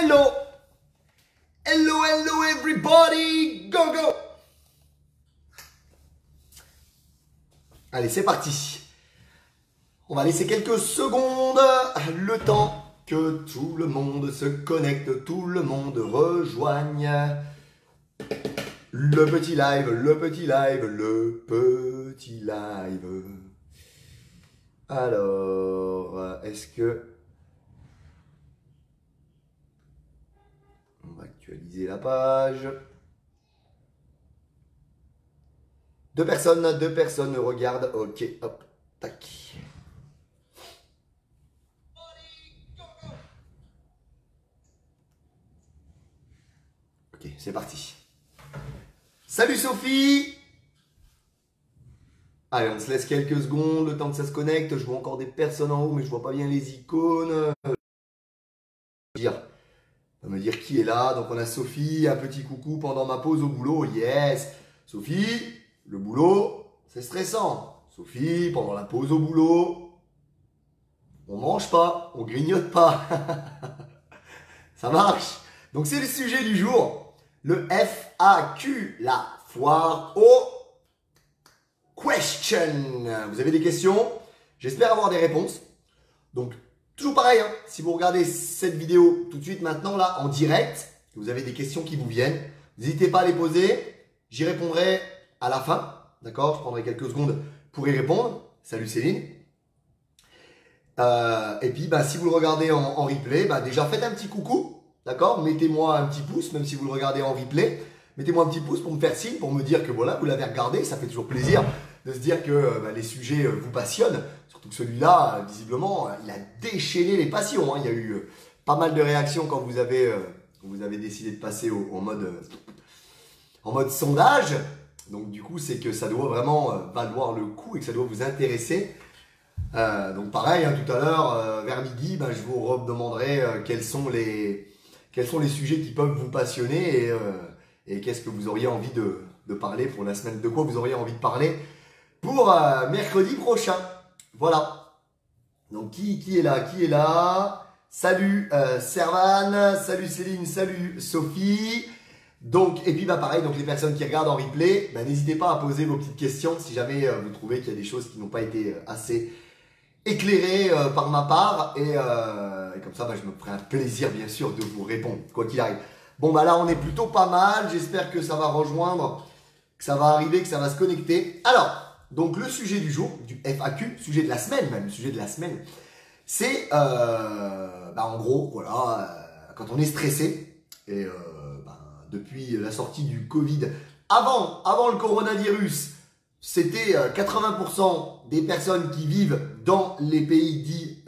Hello! Hello, hello everybody! Go, go! Allez, c'est parti. On va laisser quelques secondes, le temps que tout le monde se connecte, tout le monde rejoigne le petit live, le petit live, le petit live. Alors, est-ce que... On va actualiser la page. Deux personnes regardent. Ok, hop, tac. Ok, c'est parti. Salut Sophie! Allez, on se laisse quelques secondes, le temps que ça se connecte. Je vois encore des personnes en haut, mais je vois pas bien les icônes. On va me dire qui est là. Donc on a Sophie, un petit coucou pendant ma pause au boulot. Yes! Sophie, le boulot, c'est stressant. Sophie, pendant la pause au boulot, on mange pas, on grignote pas. Ça marche. Donc c'est le sujet du jour. Le FAQ, la foire aux questions. Vous avez des questions? J'espère avoir des réponses. Donc toujours pareil, hein, si vous regardez cette vidéo tout de suite maintenant, là, en direct, que vous avez des questions qui vous viennent, n'hésitez pas à les poser. J'y répondrai à la fin. D'accord? Je prendrai quelques secondes pour y répondre. Salut Céline. Et puis, si vous le regardez en replay, déjà faites un petit coucou. D'accord? Mettez-moi un petit pouce, même si vous le regardez en replay. Mettez-moi un petit pouce pour me faire signe, pour me dire que voilà, vous l'avez regardé. Ça fait toujours plaisir de se dire que les sujets vous passionnent. Surtout que celui-là, visiblement, il a déchaîné les passions. Hein. Il y a eu pas mal de réactions quand vous avez décidé de passer en mode sondage. Donc du coup, c'est que ça doit vraiment valoir le coup et que ça doit vous intéresser. Donc pareil, hein, tout à l'heure, vers midi, je vous redemanderai quels sont les sujets qui peuvent vous passionner et qu'est-ce que vous auriez envie de parler pour la semaine, de quoi vous auriez envie de parler pour mercredi prochain. Voilà. Donc qui est là? Qui est là? Salut Servan, salut Céline, salut Sophie. Donc, et puis pareil, donc les personnes qui regardent en replay, n'hésitez pas à poser vos petites questions si jamais vous trouvez qu'il y a des choses qui n'ont pas été assez éclairées par ma part. Et comme ça, je me ferai un plaisir bien sûr de vous répondre, quoi qu'il arrive. Bon, là on est plutôt pas mal, j'espère que ça va rejoindre, que ça va arriver, que ça va se connecter. Alors, donc le sujet du jour, du FAQ, sujet de la semaine même, le sujet de la semaine, c'est en gros, voilà, quand on est stressé et depuis la sortie du Covid, avant le coronavirus, c'était 80% des personnes qui vivent dans les pays dits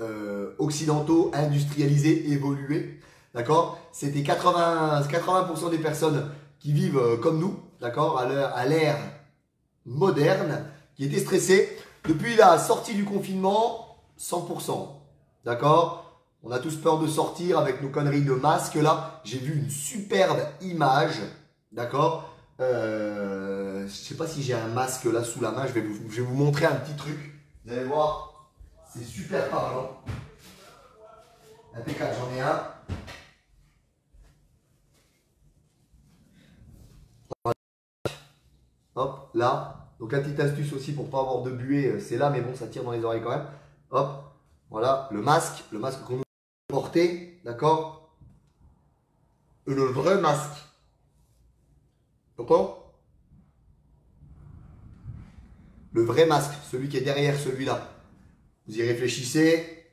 occidentaux, industrialisés, évolués. D'accord? C'était 80% des personnes qui vivent comme nous, d'accord? À l'ère moderne, qui étaient stressées. Depuis la sortie du confinement, 100%. D'accord? On a tous peur de sortir avec nos conneries de masque. Là, j'ai vu une superbe image. D'accord? Je sais pas si j'ai un masque là sous la main. Je vais vous montrer un petit truc. Vous allez voir. C'est super parlant. Impeccable, j'en ai un. Hop, là. Donc, la petite astuce aussi pour pas avoir de buée, c'est là, mais bon, ça tire dans les oreilles quand même. Hop, voilà, le masque qu'on nous porter, d'accord? Le vrai masque. D'accord? Le vrai masque, celui qui est derrière celui-là. Vous y réfléchissez.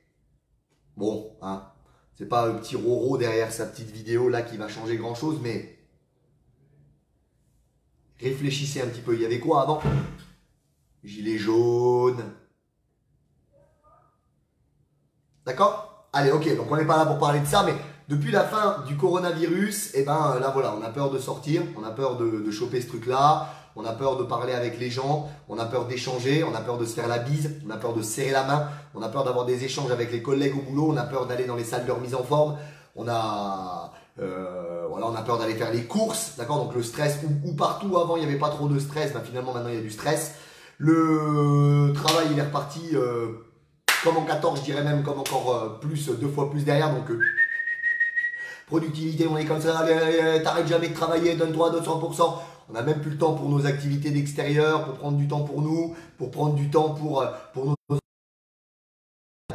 Bon, hein, c'est pas un petit Roro derrière sa petite vidéo là qui va changer grand chose, mais réfléchissez un petit peu. Il y avait quoi avant? Gilet jaune. D'accord? Allez, ok, donc on n'est pas là pour parler de ça, mais depuis la fin du coronavirus, là voilà, on a peur de sortir, on a peur de choper ce truc-là, on a peur de parler avec les gens, on a peur d'échanger, on a peur de se faire la bise, on a peur de se serrer la main, on a peur d'avoir des échanges avec les collègues au boulot, on a peur d'aller dans les salles de remise en forme, on a peur d'aller faire les courses, d'accord? Donc le stress, ou partout avant il n'y avait pas trop de stress, finalement maintenant il y a du stress. Le travail il est reparti comme en 14, je dirais même comme encore deux fois plus derrière, donc productivité, on est comme ça, t'arrêtes jamais de travailler, donne-toi 200%. On n'a même plus le temps pour nos activités d'extérieur, pour prendre du temps pour nous, pour prendre du temps pour nos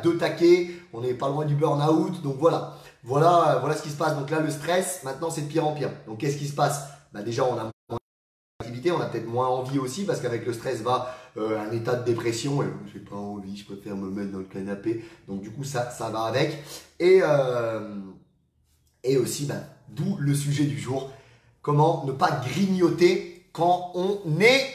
deux taquets, on n'est pas loin du burn-out, donc voilà ce qui se passe. Donc là, le stress, maintenant, c'est de pire en pire. Donc qu'est-ce qui se passe? Bah, déjà, on a moins d'activité, on a peut-être moins envie aussi, parce qu'avec le stress va un état de dépression, et j'ai pas envie, je préfère me mettre dans le canapé, donc du coup, ça va avec. Et aussi, bah, d'où le sujet du jour, comment ne pas grignoter quand on est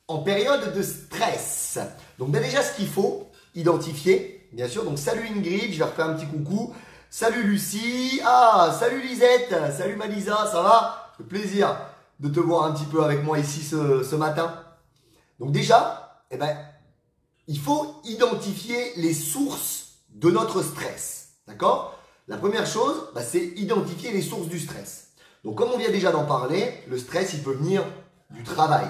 en période de stress. Donc bah, déjà, ce qu'il faut identifier, bien sûr. Donc salut Ingrid, je vais refaire un petit coucou. Salut Lucie. Ah, salut Lisette. Salut Malisa, ça va? C'est plaisir de te voir un petit peu avec moi ici ce matin. Donc déjà, eh ben, il faut identifier les sources de notre stress. D'accord? La première chose, bah, c'est identifier les sources du stress. Donc comme on vient déjà d'en parler, le stress, il peut venir du travail.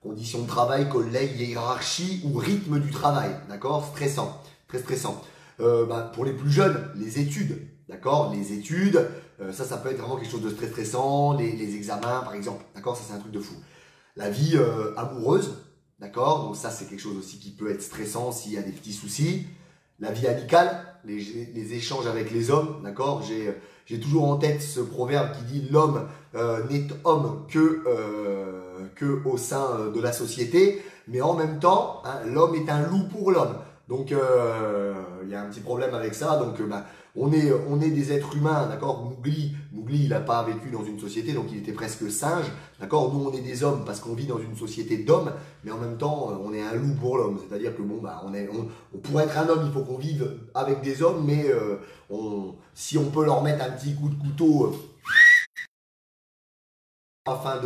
Conditions de travail, collègues, hiérarchie ou rythme du travail. D'accord? Stressant. Très stressant. Pour les plus jeunes, les études, d'accord? Les études, ça peut être vraiment quelque chose de très stressant. Les examens, par exemple, d'accord? Ça, c'est un truc de fou. La vie amoureuse, d'accord? Donc ça, c'est quelque chose aussi qui peut être stressant s'il y a des petits soucis. La vie amicale, les échanges avec les hommes, d'accord? J'ai toujours en tête ce proverbe qui dit l'homme n'est homme que au sein de la société, mais en même temps, hein, l'homme est un loup pour l'homme. Donc, il y a un petit problème avec ça. Donc, on est des êtres humains, d'accord? Mowgli, il n'a pas vécu dans une société, donc il était presque singe, d'accord? Nous, on est des hommes parce qu'on vit dans une société d'hommes, mais en même temps, on est un loup pour l'homme. C'est-à-dire que bon, pour être un homme, il faut qu'on vive avec des hommes, mais si on peut leur mettre un petit coup de couteau afin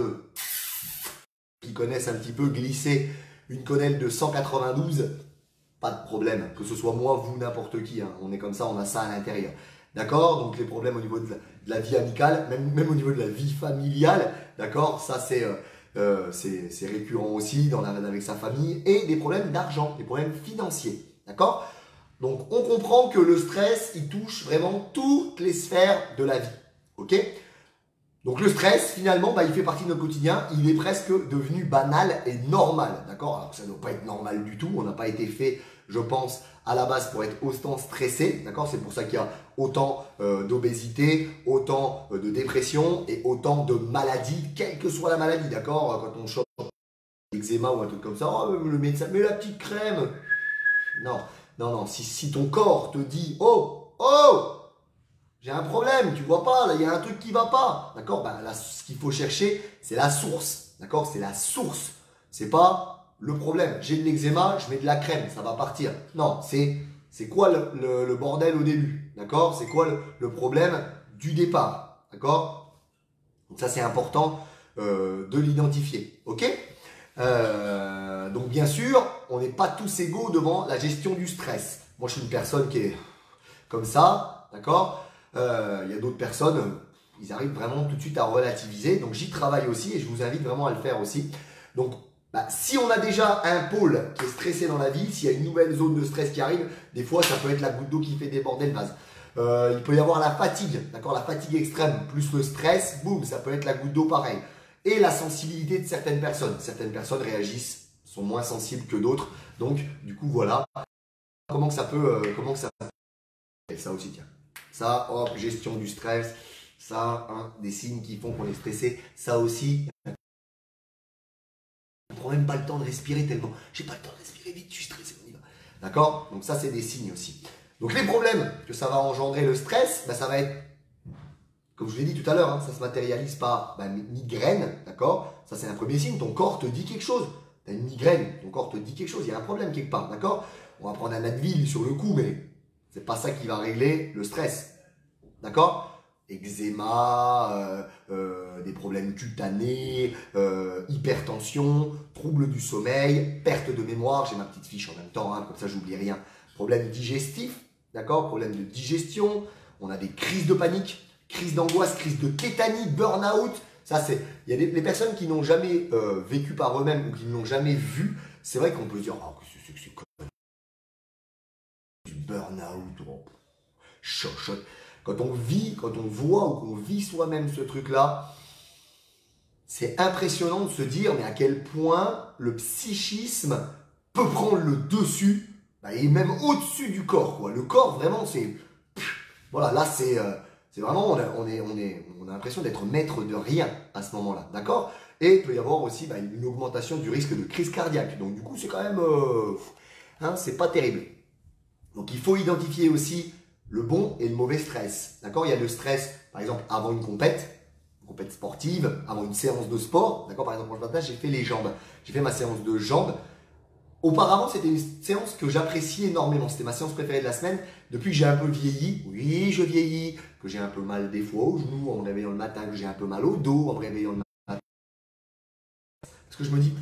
qu'ils connaissent un petit peu glisser une quenelle de 192. Pas de problème, que ce soit moi, vous, n'importe qui, hein. On est comme ça, on a ça à l'intérieur. D'accord? Donc les problèmes au niveau de la vie amicale, même au niveau de la vie familiale, d'accord? Ça c'est récurrent aussi avec sa famille. Et des problèmes d'argent, des problèmes financiers. D'accord? Donc on comprend que le stress, il touche vraiment toutes les sphères de la vie. Ok? Donc le stress, finalement, il fait partie de notre quotidien. Il est presque devenu banal et normal. D'accord? Alors ça ne doit pas être normal du tout. On n'a pas été fait, je pense, à la base pour être autant stressé. D'accord? C'est pour ça qu'il y a autant d'obésité, autant de dépression et autant de maladies, quelle que soit la maladie. D'accord? Quand on chope l'eczéma ou un truc comme ça, oh, le médecin, mais la petite crème. Non, non, non. Si ton corps te dit, oh, oh, j'ai un problème, tu vois pas, là, il y a un truc qui va pas. D'accord? Là, ce qu'il faut chercher, c'est la source. D'accord? C'est la source. C'est pas le problème. J'ai de l'eczéma, je mets de la crème, ça va partir. Non, c'est quoi le bordel au début? D'accord? C'est quoi le problème du départ? D'accord? Donc ça, c'est important de l'identifier. Ok? Donc bien sûr, on n'est pas tous égaux devant la gestion du stress. Moi, je suis une personne qui est comme ça. D'accord? Il y a d'autres personnes, ils arrivent vraiment tout de suite à relativiser. Donc j'y travaille aussi et je vous invite vraiment à le faire aussi. Donc si on a déjà un pôle qui est stressé dans la vie, s'il y a une nouvelle zone de stress qui arrive, des fois ça peut être la goutte d'eau qui fait déborder le vase. Il peut y avoir la fatigue, d'accord, la fatigue extrême plus le stress, boum, ça peut être la goutte d'eau pareil. Et la sensibilité de certaines personnes. Certaines personnes réagissent, sont moins sensibles que d'autres. Donc du coup voilà, comment que ça peut, et ça aussi tiens. Ça, hop, gestion du stress, ça, hein, des signes qui font qu'on est stressé, ça aussi. On ne prend même pas le temps de respirer tellement. J'ai pas le temps de respirer vite, je suis stressé, on y va. D'accord? Donc ça, c'est des signes aussi. Donc les problèmes que ça va engendrer le stress, ça va être, comme je vous l'ai dit tout à l'heure, hein, ça se matérialise par migraine, d'accord? Ça, c'est un premier signe, ton corps te dit quelque chose. Tu as une migraine, ton corps te dit quelque chose, il y a un problème quelque part, d'accord? On va prendre un Advil sur le coup, mais c'est pas ça qui va régler le stress. D'accord? Eczéma, des problèmes cutanés, hypertension, troubles du sommeil, perte de mémoire. J'ai ma petite fiche en même temps, hein, comme ça j'oublie rien. Problème digestif, d'accord? Problème de digestion. On a des crises de panique, crises d'angoisse, crises de tétanie, burn-out. Ça, il y a les personnes qui n'ont jamais vécu par eux-mêmes ou qui ne l'ont jamais vu. C'est vrai qu'on peut se dire, oh, qu'est-ce que c'est du burn-out, oh, choc. quand on vit, quand on voit ou qu'on vit soi-même ce truc-là, c'est impressionnant de se dire mais à quel point le psychisme peut prendre le dessus et même au-dessus du corps, quoi. Le corps, vraiment, c'est... Voilà, là, c'est vraiment... On a l'impression d'être maître de rien à ce moment-là, d'accord? Et il peut y avoir aussi une augmentation du risque de crise cardiaque. Donc, du coup, c'est quand même... c'est pas terrible. Donc, il faut identifier aussi le bon et le mauvais stress, d'accord? Il y a le stress, par exemple, avant une compète sportive, avant une séance de sport, d'accord? Par exemple, ce matin, j'ai fait les jambes. J'ai fait ma séance de jambes. Auparavant, c'était une séance que j'appréciais énormément. C'était ma séance préférée de la semaine. Depuis que j'ai un peu vieilli, oui, je vieillis, que j'ai un peu mal des fois aux genoux en me réveillant le matin, que j'ai un peu mal au dos en me réveillant le matin. Parce que je me dis,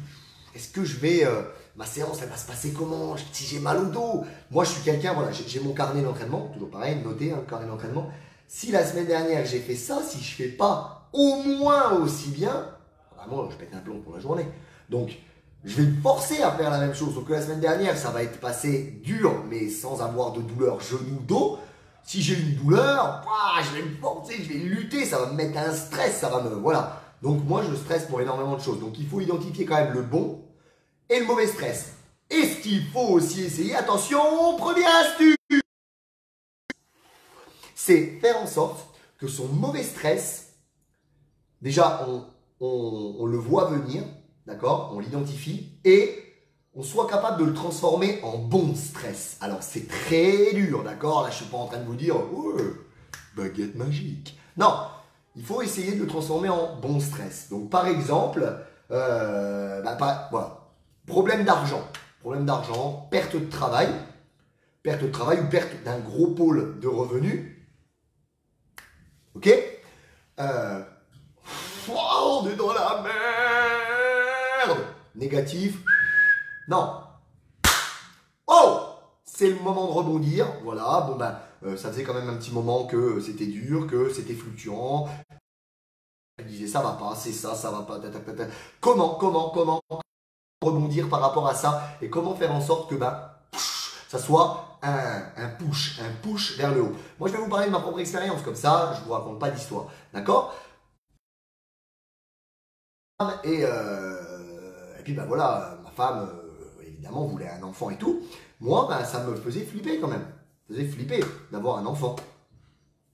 est-ce que je vais... ma séance, elle va se passer comment si j'ai mal au dos? Moi, je suis quelqu'un, voilà, j'ai mon carnet d'entraînement, toujours pareil, noté, le carnet d'entraînement. Si la semaine dernière, j'ai fait ça, si je ne fais pas au moins aussi bien, vraiment, je pète un plomb pour la journée. Donc, je vais me forcer à faire la même chose. Sauf que la semaine dernière, ça va être passé dur, mais sans avoir de douleur genou, dos. Si j'ai une douleur, je vais me forcer, je vais lutter, ça va me mettre un stress, ça va me... Voilà. Donc moi, je stresse pour énormément de choses. Donc il faut identifier quand même le bon et le mauvais stress. Et ce qu'il faut aussi essayer, attention, première astuce, c'est faire en sorte que son mauvais stress, déjà, on le voit venir, d'accord? On l'identifie et on soit capable de le transformer en bon stress. Alors, c'est très dur, d'accord? Là, je ne suis pas en train de vous dire, ouais, baguette magique. Non, il faut essayer de le transformer en bon stress. Donc, par exemple, voilà, problème d'argent, perte de travail ou perte d'un gros pôle de revenus. Ok? On est dans la merde. Négatif. Non. Oh, c'est le moment de rebondir. Voilà. Bon ça faisait quand même un petit moment que c'était dur, que c'était fluctuant. Je disais ça va pas, c'est ça va pas. Comment rebondir par rapport à ça et comment faire en sorte que ça soit un push vers le haut. Moi, je vais vous parler de ma propre expérience comme ça. Je vous raconte pas d'histoire, d'accord? Et puis voilà, ma femme évidemment voulait un enfant et tout. Moi, ça me faisait flipper quand même. Ça me faisait flipper d'avoir un enfant.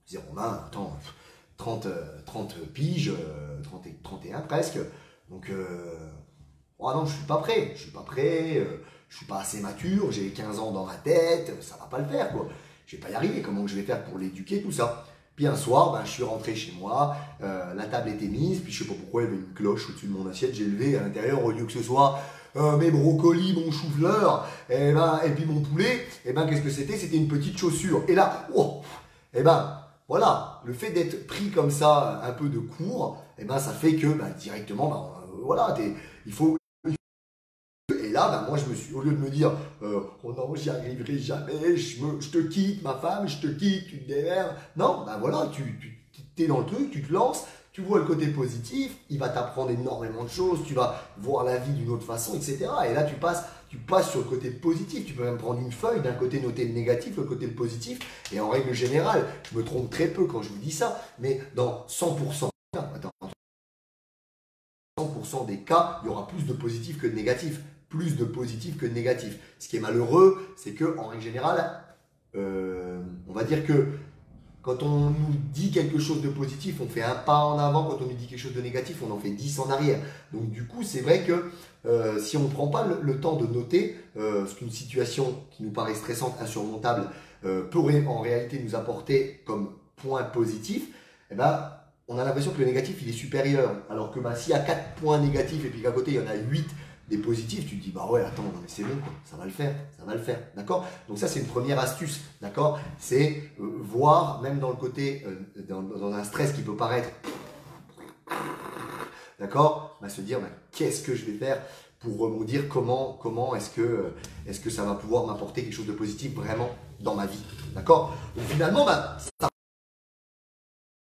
Je disais, Romain, attends, 30 piges, 31 presque. Donc, non, je suis pas prêt. Je suis pas assez mature. J'ai 15 ans dans ma tête. Ça va pas le faire, quoi. Je vais pas y arriver. Comment je vais faire pour l'éduquer, tout ça? Puis un soir, je suis rentré chez moi, la table était mise, puis je sais pas pourquoi il y avait une cloche au-dessus de mon assiette, j'ai levé à l'intérieur, au lieu que ce soit mes brocolis, mon chou-fleur, et puis mon poulet, qu'est-ce que c'était? C'était une petite chaussure. Et là, voilà, le fait d'être pris comme ça, un peu de court, ça fait que directement, voilà, il faut... Et là, moi, je me suis, au lieu de me dire, oh non, j'y arriverai jamais, je te quitte, ma femme, je te quitte, tu te démerdes. Non, voilà, tu es dans le truc, tu te lances, tu vois le côté positif, il va t'apprendre énormément de choses, tu vas voir la vie d'une autre façon, etc. Et là, tu passes sur le côté positif. Tu peux même prendre une feuille, d'un côté noter le négatif, le côté le positif. Et en règle générale, je me trompe très peu quand je vous dis ça, mais dans 100%, 100% des cas, il y aura plus de positif que de négatif. Plus de positif que de négatif. Ce qui est malheureux, c'est que en règle générale, on va dire que quand on nous dit quelque chose de positif, on fait un pas en avant. Quand on nous dit quelque chose de négatif, on en fait 10 en arrière. Donc du coup, c'est vrai que si on ne prend pas le temps de noter ce qu'une situation qui nous paraît stressante, insurmontable, peut en réalité nous apporter comme point positif, on a l'impression que le négatif, il est supérieur. Alors que s'il y a 4 points négatifs et puis qu'à côté, il y en a 8 des positifs, tu te dis, ouais, attends, non, mais c'est bon, quoi. Ça va le faire, d'accord? Donc ça, c'est une première astuce, d'accord? C'est voir, même dans le côté, dans un stress qui peut paraître, d'accord? Se dire, qu'est-ce que je vais faire pour rebondir? Comment est-ce que ça va pouvoir m'apporter quelque chose de positif vraiment dans ma vie, d'accord? Donc finalement, ça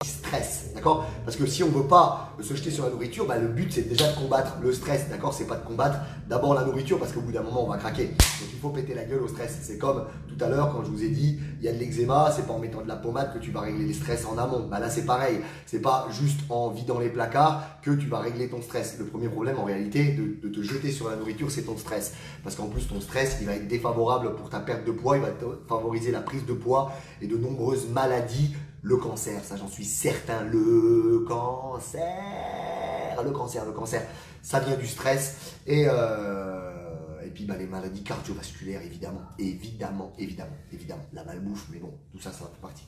stresse, d'accord? d'accord? Parce que si on ne veut pas se jeter sur la nourriture, bah, le but c'est déjà de combattre le stress, d'accord? C'est pas de combattre d'abord la nourriture parce qu'au bout d'un moment on va craquer. Donc il faut péter la gueule au stress. C'est comme tout à l'heure quand je vous ai dit, il y a de l'eczéma, c'est pas en mettant de la pommade que tu vas régler les stress en amont. Bah là c'est pareil, c'est pas juste en vidant les placards que tu vas régler ton stress. Le premier problème en réalité de te jeter sur la nourriture, c'est ton stress. Parce qu'en plus ton stress, il va être défavorable pour ta perte de poids, il va favoriser la prise de poids et de nombreuses maladies. Le cancer, ça j'en suis certain, le cancer, ça vient du stress et puis bah, les maladies cardiovasculaires évidemment, la malbouffe, mais bon, tout ça, ça fait partie.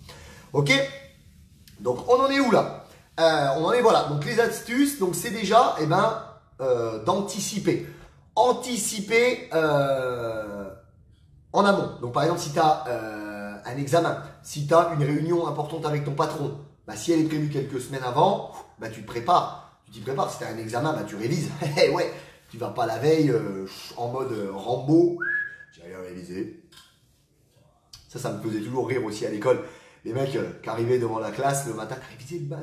Ok, donc on en est où là? On en est voilà, donc les astuces, donc c'est déjà d'anticiper. Anticiper en amont. Donc par exemple si tu as un examen, si tu as une réunion importante avec ton patron, bah, si elle est prévue quelques semaines avant, bah, tu te prépares. Tu t'y prépares. Si tu as un examen, bah, tu révises. Ouais, tu vas pas la veille en mode Rambo. J'ai rien révisé. Ça me faisait toujours rire aussi à l'école. Les mecs qui arrivaient devant la classe le matin,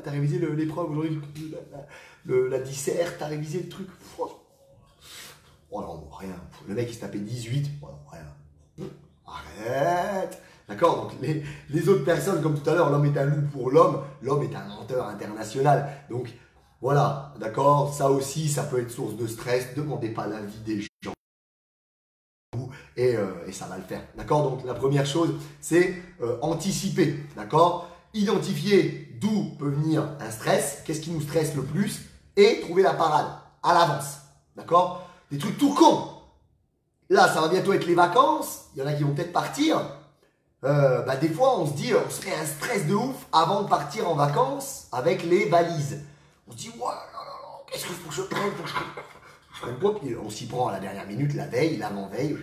t'as révisé l'épreuve aujourd'hui, la dissert, t'as révisé le truc. Oh non, rien. Le mec il se tapait 18. Oh non, rien. Arrête. D'accord? Donc les autres personnes, comme tout à l'heure, l'homme est un loup pour l'homme, l'homme est un menteur international. Donc voilà, d'accord? Ça aussi, ça peut être source de stress. Demandez pas l'avis des gens. Et ça va le faire. D'accord? Donc la première chose, c'est anticiper. D'accord? Identifier d'où peut venir un stress, qu'est-ce qui nous stresse le plus, et trouver la parade à l'avance. D'accord? Des trucs tout cons. Là, ça va bientôt être les vacances. Il y en a qui vont peut-être partir. Bah, des fois, on se dit, on se fait un stress de ouf avant de partir en vacances avec les valises. On se dit, ouais, qu'est-ce qu'il faut que je prenne? Puis on s'y prend à la dernière minute, la veille, l'avant-veille.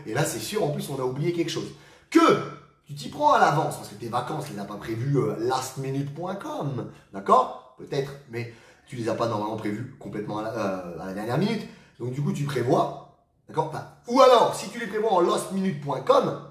Et là, c'est sûr, en plus, on a oublié quelque chose. Que tu t'y prends à l'avance, parce que tes vacances, tu les as pas prévues lastminute.com. D'accord? Peut-être, mais tu les as pas normalement prévues complètement à la dernière minute. Donc, du coup, tu prévois. D'accord? Ou alors, si tu les prévois en lastminute.com,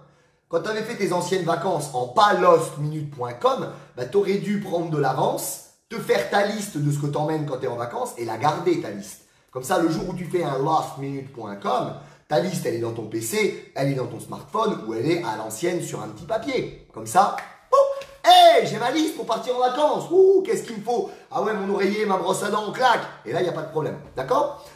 quand tu avais fait tes anciennes vacances en pas lastminute.com, bah, tu aurais dû prendre de l'avance, te faire ta liste de ce que tu emmènes quand tu es en vacances et la garder, ta liste. Comme ça, le jour où tu fais un lastminute.com, ta liste, elle est dans ton PC, elle est dans ton smartphone ou elle est à l'ancienne sur un petit papier. Comme ça, hey, j'ai ma liste pour partir en vacances. Qu'est-ce qu'il me faut? Ah ouais, mon oreiller, ma brosse à dents, on claque. Et là, il n'y a pas de problème. D'accord?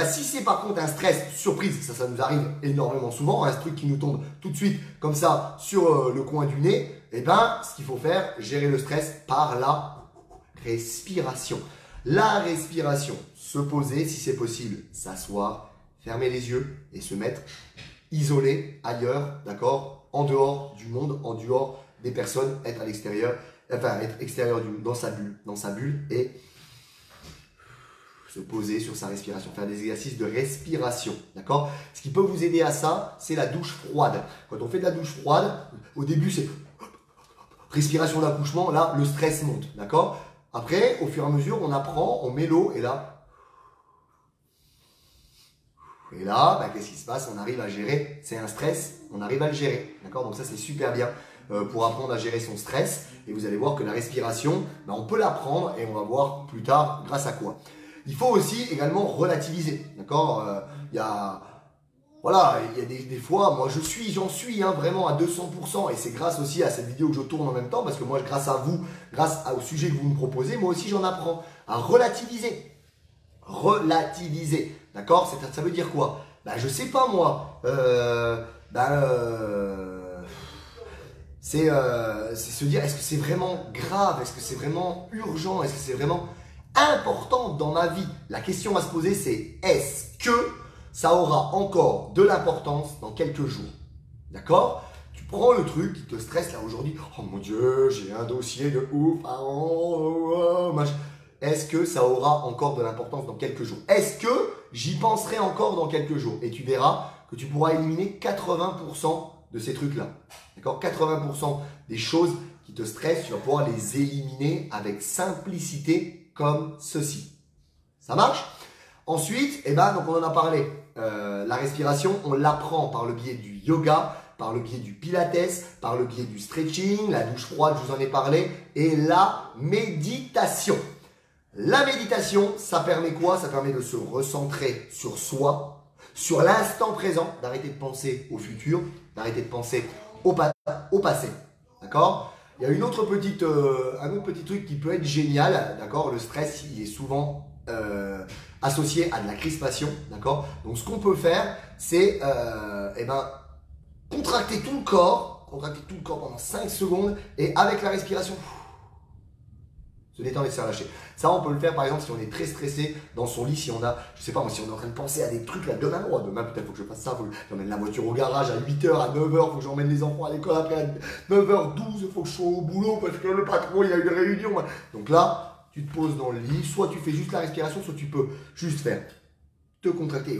Si c'est par contre un stress surprise, ça nous arrive énormément souvent, un truc qui nous tombe tout de suite comme ça sur le coin du nez, et ce qu'il faut faire, gérer le stress par la respiration. La respiration, se poser si c'est possible, s'asseoir, fermer les yeux et se mettre isolé ailleurs, d'accord, en dehors du monde, en dehors des personnes, être à l'extérieur, enfin être extérieur dans sa bulle et se poser sur sa respiration, faire des exercices de respiration, d'accord? Ce qui peut vous aider à ça, c'est la douche froide. Quand on fait de la douche froide, au début, c'est respiration d'accouchement, là, le stress monte, d'accord? Après, au fur et à mesure, on apprend, on met l'eau, et là, qu'est-ce qui se passe? On arrive à gérer, c'est un stress, on arrive à le gérer, d'accord? Donc ça, c'est super bien pour apprendre à gérer son stress, et vous allez voir que la respiration, on peut l'apprendre, et on va voir plus tard grâce à quoi. Il faut aussi également relativiser, d'accord? Il y a des fois, moi j'en suis vraiment à 200%, et c'est grâce aussi à cette vidéo que je tourne en même temps, parce que moi, grâce à vous, au sujet que vous me proposez, moi aussi j'en apprends à relativiser. Relativiser, d'accord? Ça veut dire quoi? Je sais pas moi. C'est se dire, est-ce que c'est vraiment grave? Est-ce que c'est vraiment urgent? Est-ce que c'est vraiment important dans ma vie? La question à se poser, c'est est-ce que ça aura encore de l'importance dans quelques jours? D'accord? Tu prends le truc qui te stresse là aujourd'hui. Oh mon Dieu, j'ai un dossier de ouf. Est-ce que ça aura encore de l'importance dans quelques jours? Est-ce que j'y penserai encore dans quelques jours? Et tu verras que tu pourras éliminer 80% de ces trucs-là. D'accord? 80% des choses qui te stressent, tu vas pouvoir les éliminer avec simplicité comme ceci. Ça marche? Ensuite, donc on en a parlé. La respiration, on l'apprend par le biais du yoga. par le biais du pilates, par le biais du stretching, la douche froide, je vous en ai parlé, et la méditation. La méditation, ça permet quoi? Ça permet de se recentrer sur soi, sur l'instant présent, d'arrêter de penser au futur, d'arrêter de penser au passé. D'accord? Il y a un autre petit truc qui peut être génial. D'accord? Le stress, il est souvent associé à de la crispation. D'accord? Donc, ce qu'on peut faire, c'est contracter tout le corps pendant 5 secondes et avec la respiration, se détendre et se relâcher. Ça, on peut le faire par exemple si on est très stressé dans son lit, si on a, je sais pas moi, si on est en train de penser à des trucs là, demain peut-être faut que je fasse ça, faut que j'emmène la voiture au garage à 8h, à 9h, faut que j'emmène les enfants à l'école après à 9h12, faut que je sois au boulot parce que le patron il a une réunion. Donc là, tu te poses dans le lit, soit tu fais juste la respiration, soit tu peux juste faire te contracter,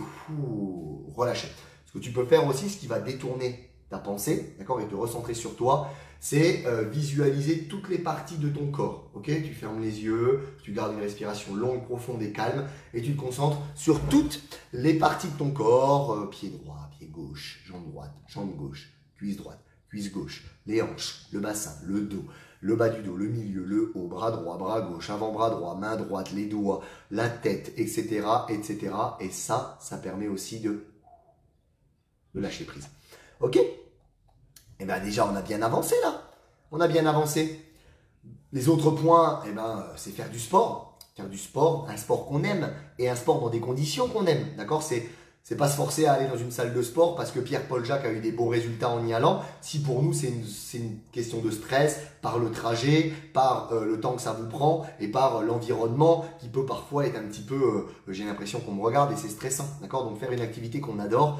relâcher. Ce que tu peux faire aussi, ce qui va détourner ta pensée, d'accord, et te recentrer sur toi, c'est visualiser toutes les parties de ton corps. Ok, tu fermes les yeux, tu gardes une respiration longue, profonde et calme, et tu te concentres sur toutes les parties de ton corps, pied droit, pied gauche, jambe droite, jambe gauche, cuisse droite, cuisse gauche, les hanches, le bassin, le dos, le bas du dos, le milieu, le haut, bras droit, bras gauche, avant-bras droit, main droite, les doigts, la tête, etc., etc. Et ça permet aussi de lâcher prise. Ok? Eh bien déjà, on a bien avancé là. On a bien avancé. Les autres points, c'est faire du sport. Faire du sport, un sport qu'on aime et un sport dans des conditions qu'on aime. D'accord? C'est pas se forcer à aller dans une salle de sport parce que Pierre-Paul Jacques a eu des bons résultats en y allant. Si pour nous, c'est une question de stress, par le trajet, par le temps que ça vous prend et par l'environnement qui peut parfois être un petit peu, j'ai l'impression qu'on me regarde et c'est stressant. D'accord? Donc faire une activité qu'on adore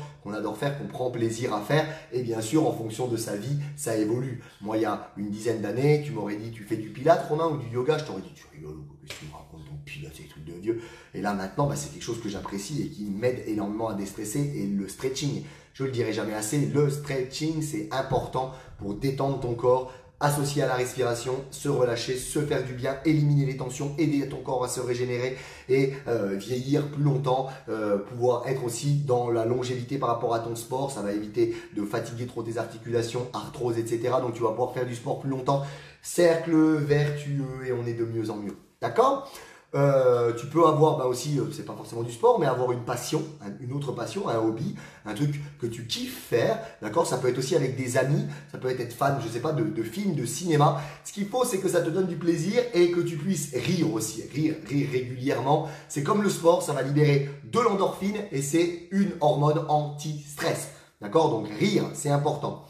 faire, qu'on prend plaisir à faire et bien sûr en fonction de sa vie, ça évolue. Moi, il y a une dizaine d'années, tu m'aurais dit tu fais du pilates, Romain, ou du yoga, je t'aurais dit tu rigoles ou quoi, qu'est-ce que tu me racontes, ton pilates, c'est des trucs de vieux. Et là maintenant, c'est quelque chose que j'apprécie et qui m'aide énormément à déstresser et le stretching. Je le dirai jamais assez, le stretching c'est important pour détendre ton corps, associé à la respiration, se relâcher, se faire du bien, éliminer les tensions, aider ton corps à se régénérer et vieillir plus longtemps, pouvoir être aussi dans la longévité par rapport à ton sport, ça va éviter de fatiguer trop tes articulations, arthrose, etc. Donc tu vas pouvoir faire du sport plus longtemps, cercle vertueux et on est de mieux en mieux. D'accord? Tu peux avoir aussi, c'est pas forcément du sport, mais avoir une passion, une autre passion, un hobby, un truc que tu kiffes faire, d'accord? Ça peut être aussi avec des amis, ça peut être fan, je sais pas, de films, de cinéma. Ce qu'il faut, c'est que ça te donne du plaisir et que tu puisses rire aussi, rire régulièrement. C'est comme le sport, ça va libérer de l'endorphine et c'est une hormone anti-stress, d'accord? Donc rire, c'est important.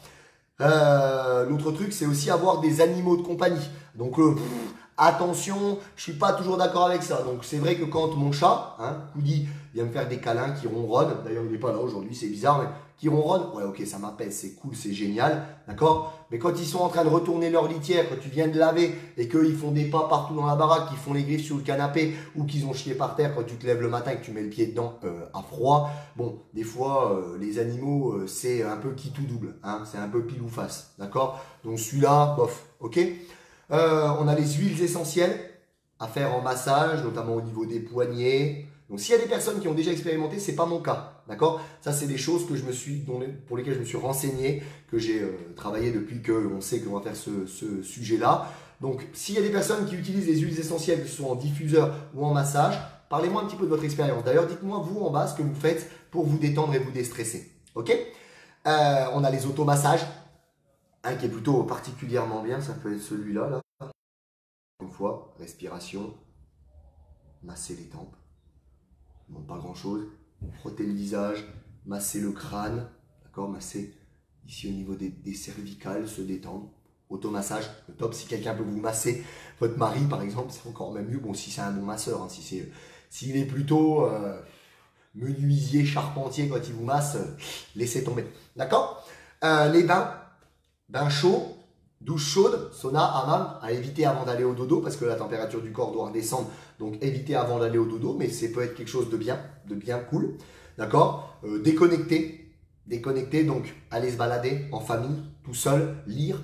L'autre truc, c'est aussi avoir des animaux de compagnie. Donc, attention, je suis pas toujours d'accord avec ça. Donc, c'est vrai que quand mon chat, Koudi, vient me faire des câlins qui ronronnent, d'ailleurs, il n'est pas là aujourd'hui, c'est bizarre, mais qui ronronnent, ouais, ok, ça m'apaise, c'est cool, c'est génial, d'accord? Mais quand ils sont en train de retourner leur litière, quand tu viens de laver et qu'ils font des pas partout dans la baraque, qu'ils font les griffes sur le canapé ou qu'ils ont chié par terre quand tu te lèves le matin et que tu mets le pied dedans à froid, bon, des fois, les animaux, c'est un peu qui tout double, c'est un peu pile ou face, d'accord? Donc celui-là, bof, ok? On a les huiles essentielles à faire en massage, notamment au niveau des poignets. Donc s'il y a des personnes qui ont déjà expérimenté, c'est pas mon cas, d'accord? Ça c'est des choses que pour lesquelles je me suis renseigné, que j'ai travaillé depuis qu'on sait qu'on va faire ce sujet-là. Donc s'il y a des personnes qui utilisent les huiles essentielles, que ce soit en diffuseur ou en massage, parlez-moi un petit peu de votre expérience. D'ailleurs, dites-moi vous en bas ce que vous faites pour vous détendre et vous déstresser, ok? On a les automassages, qui est plutôt particulièrement bien, ça peut être celui-là, là. Une fois, respiration, masser les tempes, non pas grand chose, frotter le visage, masser le crâne, d'accord, masser ici au niveau des cervicales, se détendre, automassage, le top, si quelqu'un peut vous masser, votre mari par exemple, c'est encore même mieux, bon si c'est un bon masseur, s'il est plutôt menuisier, charpentier quand il vous masse, laissez tomber, d'accord. Les bains chauds, douche chaude, sauna, hammam, à éviter avant d'aller au dodo parce que la température du corps doit redescendre. Donc éviter avant d'aller au dodo, mais ça peut être quelque chose de bien cool. D'accord? Déconnecter, donc aller se balader en famille, tout seul, lire,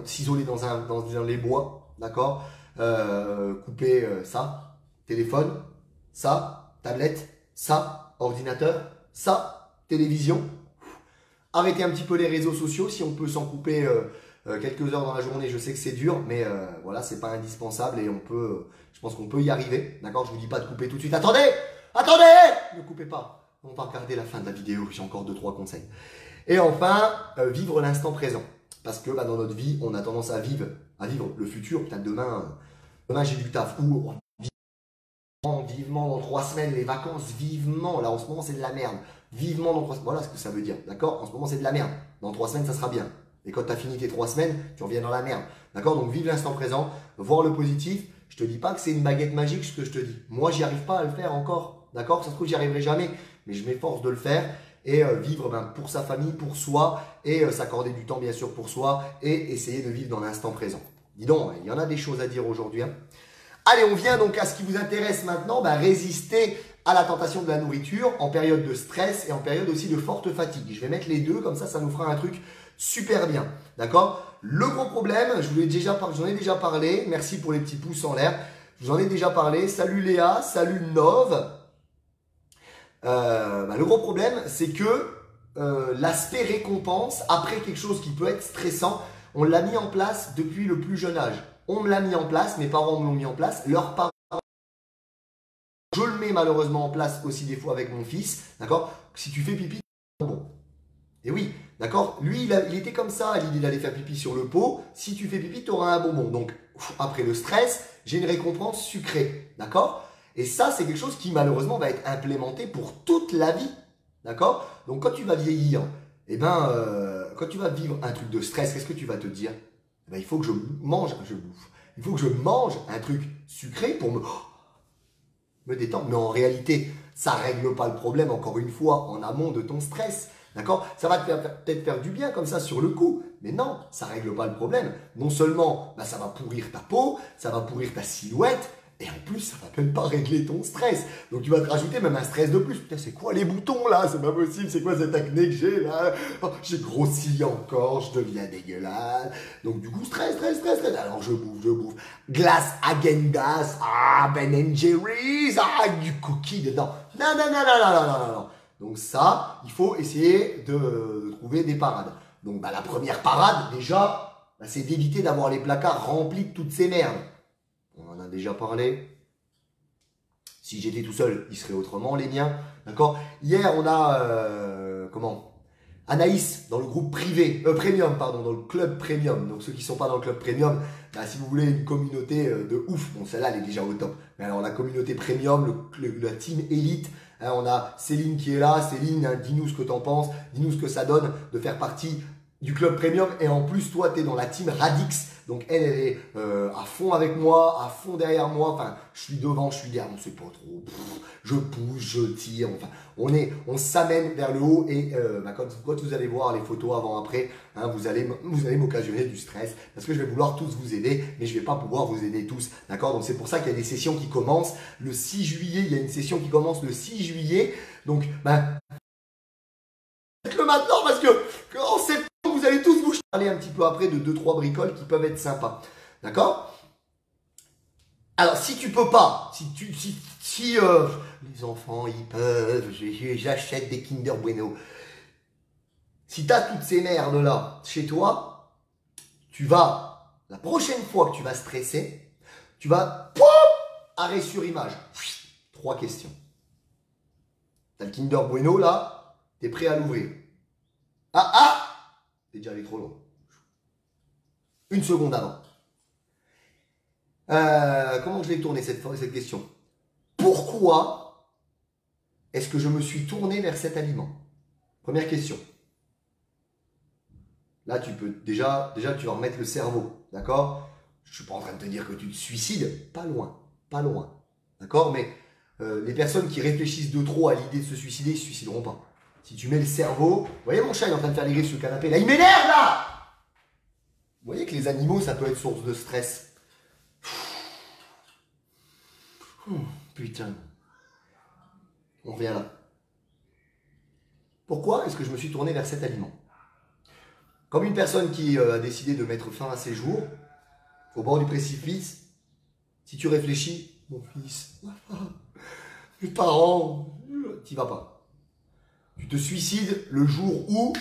s'isoler dans les bois, d'accord? Couper ça, téléphone, ça, tablette, ça, ordinateur, ça, télévision. Arrêtez un petit peu les réseaux sociaux si on peut s'en couper quelques heures dans la journée. Je sais que c'est dur, mais voilà, c'est pas indispensable et on peut, je pense qu'on peut y arriver. D'accord? Je vous dis pas de couper tout de suite. Attendez! Attendez! Ne coupez pas. On va regarder la fin de la vidéo. J'ai encore 2-3 conseils. Et enfin, vivre l'instant présent. Parce que dans notre vie, on a tendance à vivre le futur. Putain, demain j'ai du taf. Ou vivement dans 3 semaines, les vacances, vivement. Là, en ce moment, c'est de la merde. Vivement dans 3 semaines. Voilà ce que ça veut dire. D'accord? En ce moment, c'est de la merde. Dans 3 semaines, ça sera bien. Et quand tu as fini tes 3 semaines, tu reviens dans la merde. D'accord? Donc, vive l'instant présent. Voir le positif. Je te dis pas que c'est une baguette magique ce que je te dis. Moi, j'y arrive pas à le faire encore. D'accord? Ça se trouve, j'y arriverai jamais. Mais je m'efforce de le faire. Et vivre pour sa famille, pour soi. Et s'accorder du temps, bien sûr, pour soi. Et essayer de vivre dans l'instant présent. Dis donc, il y en a des choses à dire aujourd'hui. Hein. Allez, on vient donc à ce qui vous intéresse maintenant, résister à la tentation de la nourriture en période de stress et en période aussi de forte fatigue. Je vais mettre les deux, comme ça nous fera un truc super bien. D'accord? Le gros problème, j'en ai déjà parlé, merci pour les petits pouces en l'air, je vous en ai déjà parlé, salut Léa, salut Nov. Le gros problème, c'est que l'aspect récompense, après quelque chose qui peut être stressant, on l'a mis en place depuis le plus jeune âge. On me l'a mis en place, mes parents me l'ont mis en place, leurs parents. Je le mets malheureusement en place aussi des fois avec mon fils, d'accord? Si tu fais pipi, bon. Et oui, d'accord? Lui, il était comme ça, l'idée d'aller faire pipi sur le pot. Si tu fais pipi, tu auras un bonbon. Donc, après le stress, j'ai une récompense sucrée, d'accord? Et ça, c'est quelque chose qui malheureusement va être implémenté pour toute la vie, d'accord? Donc, quand tu vas vieillir, quand tu vas vivre un truc de stress, qu'est-ce que tu vas te dire? Il faut que je mange, il faut que je mange un truc sucré pour me détendre. Mais en réalité, ça ne règle pas le problème, encore une fois, en amont de ton stress. D'accord? Ça va peut-être faire du bien comme ça sur le coup. Mais non, ça ne règle pas le problème. Non seulement, ça va pourrir ta peau, ça va pourrir ta silhouette, et en plus, ça va même pas régler ton stress. Donc tu vas te rajouter même un stress de plus. Putain, c'est quoi les boutons là? C'est pas possible, c'est quoi cette acné que j'ai là? Oh, j'ai grossi encore, je deviens dégueulasse. Donc du coup, stress. Alors je bouffe. Glace Häagen-Dazs, Ben Jerry's, du cookie dedans. Non. Donc ça, il faut essayer de trouver des parades. Donc la première parade, déjà, c'est d'éviter d'avoir les placards remplis de toutes ces merdes. On en a déjà parlé. Si j'étais tout seul, il serait autrement, les miens. D'accord? Hier, on a Anaïs dans le groupe privé, premium, pardon, dans le club premium. Donc ceux qui ne sont pas dans le club premium, si vous voulez une communauté de ouf, bon celle-là elle est déjà au top. Mais alors la communauté premium, la team élite, on a Céline qui est là. Céline, dis-nous ce que tu en penses, dis-nous ce que ça donne de faire partie du club premium. Et en plus, toi, tu es dans la team Radix. Donc elle est à fond avec moi, à fond derrière moi. Enfin, je suis devant, je suis derrière, on ne sait pas trop. Je pousse, je tire. Enfin, on s'amène vers le haut. Et quand vous allez voir les photos avant-après, vous allez m'occasionner du stress parce que je vais vouloir tous vous aider, mais je ne vais pas pouvoir vous aider tous. D'accord? Donc c'est pour ça qu'il y a des sessions qui commencent le 6 juillet. Il y a une session qui commence le 6 juillet. Donc, faites-le maintenant parce que en septembre, vous allez tous vous parler un petit peu après de 2-3 bricoles qui peuvent être sympas. D'accord? Alors, si tu peux pas, si les enfants, ils peuvent, j'achète des Kinder Bueno. Si tu as toutes ces merdes-là chez toi, la prochaine fois que tu vas stresser, tu vas, arrêt sur image. 3 questions. Tu as le Kinder Bueno là, tu es prêt à l'ouvrir. T'es déjà allé trop loin. 1 seconde avant. Comment je l'ai tourné cette question? Pourquoi est-ce que je me suis tourné vers cet aliment? Première question. Là, tu peux déjà tu vas remettre le cerveau, d'accord? Je ne suis pas en train de te dire que tu te suicides, pas loin, d'accord? Mais les personnes qui réfléchissent de trop à l'idée de se suicider, ils ne se suicideront pas. Si tu mets le cerveau, vous voyez mon chat, il est en train de faire les griffes sur le canapé, là, il m'énerve là! Vous voyez que les animaux, ça peut être source de stress. Putain. On revient là. Pourquoi est-ce que je me suis tourné vers cet aliment? Comme une personne qui a décidé de mettre fin à ses jours, au bord du précipice, si tu réfléchis, mon fils, mes parents, t'y vas pas. Tu te suicides le jour où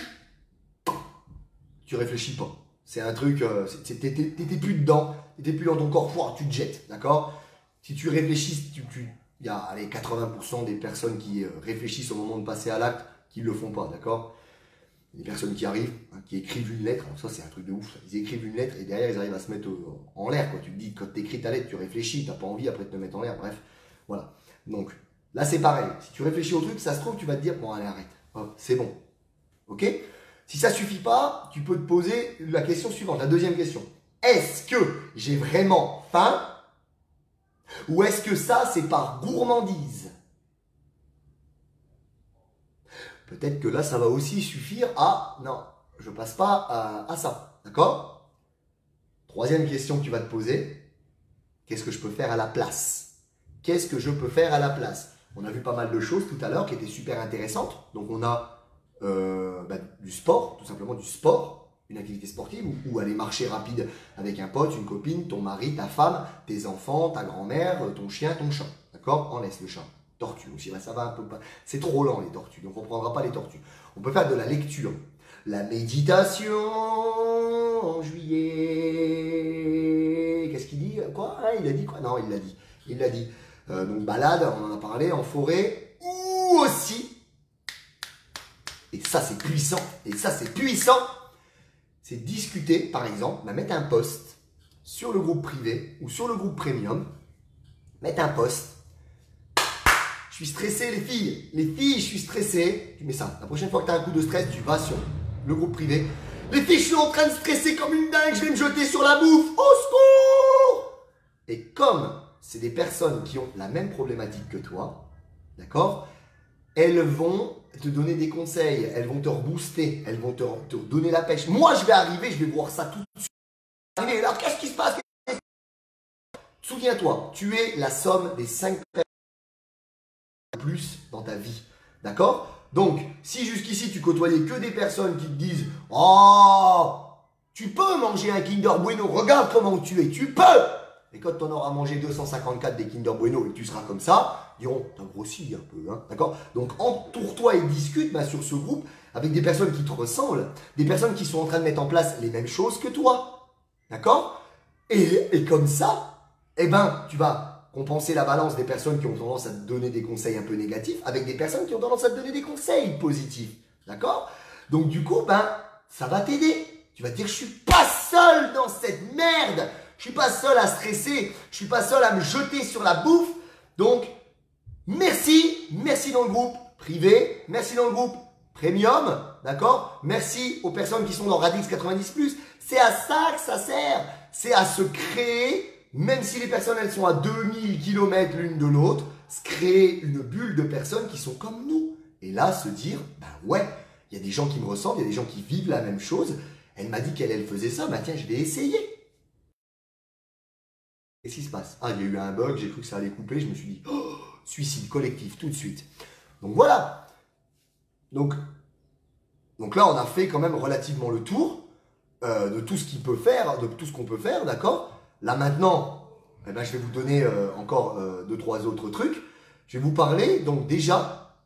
tu réfléchis pas. C'est un truc, t'étais plus dedans, t'étais plus dans ton corps, tu te jettes, d'accord? Si tu réfléchis, il y a allez, 80% des personnes qui réfléchissent au moment de passer à l'acte qui ne le font pas, d'accord? Des personnes qui arrivent, hein, qui écrivent une lettre, alors ça c'est un truc de ouf, ça. Ils écrivent une lettre et derrière ils arrivent à se mettre en l'air, quoi. Tu te dis, quand tu écris ta lettre, tu réfléchis, tu n'as pas envie après de te mettre en l'air, bref, voilà. Donc là c'est pareil, si tu réfléchis au truc, ça se trouve, tu vas te dire, bon allez arrête, c'est bon, ok? Si ça ne suffit pas, tu peux te poser la question suivante, la deuxième question. Est-ce que j'ai vraiment faim ou est-ce que ça c'est par gourmandise? Peut-être que là, ça va aussi suffire à... Non, je passe pas à ça. D'accord? Troisième question que tu vas te poser. Qu'est-ce que je peux faire à la place? Qu'est-ce que je peux faire à la place? On a vu pas mal de choses tout à l'heure qui étaient super intéressantes. Donc, on a du sport, tout simplement du sport, une activité sportive, ou aller marcher rapide avec un pote, une copine, ton mari, ta femme, tes enfants, ta grand-mère, ton chien, ton chat. D'accord? On laisse le chat. Tortues aussi, là, ça va un peu pas. C'est trop lent les tortues, donc on ne prendra pas les tortues. On peut faire de la lecture. La méditation en juillet. Qu'est-ce qu'il dit? Quoi? Ah, il a dit quoi? Non, il l'a dit. Il l'a dit. Donc balade, on en a parlé, en forêt, ou aussi, et ça c'est puissant, c'est discuter, par exemple, mettre un post sur le groupe privé ou sur le groupe premium, mettre un post. Je suis stressé, les filles. Les filles, je suis stressé. Tu mets ça. La prochaine fois que tu as un coup de stress, tu vas sur le groupe privé. Les filles, je suis en train de stresser comme une dingue. Je vais me jeter sur la bouffe. Au secours! Et comme c'est des personnes qui ont la même problématique que toi, d'accord? Elles vont te donner des conseils. Elles vont te rebooster.Elles vont te donner la pêche. Moi, je vais arriver. Je vais voir ça tout de suite. Alors, qu'est-ce qui se passe? Souviens-toi, tu es la somme des 5 personnes plus dans ta vie. D'accord? Donc, si jusqu'ici tu côtoyais que des personnes qui te disent « Oh, tu peux manger un Kinder Bueno, regarde comment tu es, tu peux !» Et quand tu en auras mangé 254 des Kinder Bueno et que tu seras comme ça, ils diront « T'as grossi un peu, hein ?» D'accord? Donc, entoure-toi et discute sur ce groupe avec des personnes qui te ressemblent, des personnes qui sont en train de mettre en place les mêmes choses que toi. D'accord? Et comme ça, eh ben, tu vas compenser la balance des personnes qui ont tendance à te donner des conseils un peu négatifs avec des personnes qui ont tendance à te donner des conseils positifs. D'accord? Donc du coup, ça va t'aider. Tu vas te dire, je suis pas seul dans cette merde. Je suis pas seul à stresser. Je suis pas seul à me jeter sur la bouffe. Donc, merci dans le groupe privé. Merci dans le groupe premium. D'accord? Merci aux personnes qui sont dans Radix 90+. C'est à ça que ça sert. C'est à se créer. Même si les personnes, elles sont à 2000 km l'une de l'autre, se créer une bulle de personnes qui sont comme nous. Et là, se dire, ouais, il y a des gens qui me ressemblent, il y a des gens qui vivent la même chose. Elle m'a dit qu'elle faisait ça, tiens, je vais essayer. Qu'est-ce qui se passe? Ah, il y a eu un bug, j'ai cru que ça allait couper, je me suis dit, oh, suicide collectif, tout de suite. Donc voilà. Donc là, on a fait quand même relativement le tour de tout ce qu'il peut faire, de tout ce qu'on peut faire, d'accord? Là maintenant, je vais vous donner encore 2-3 autres trucs. Je vais vous parler donc déjà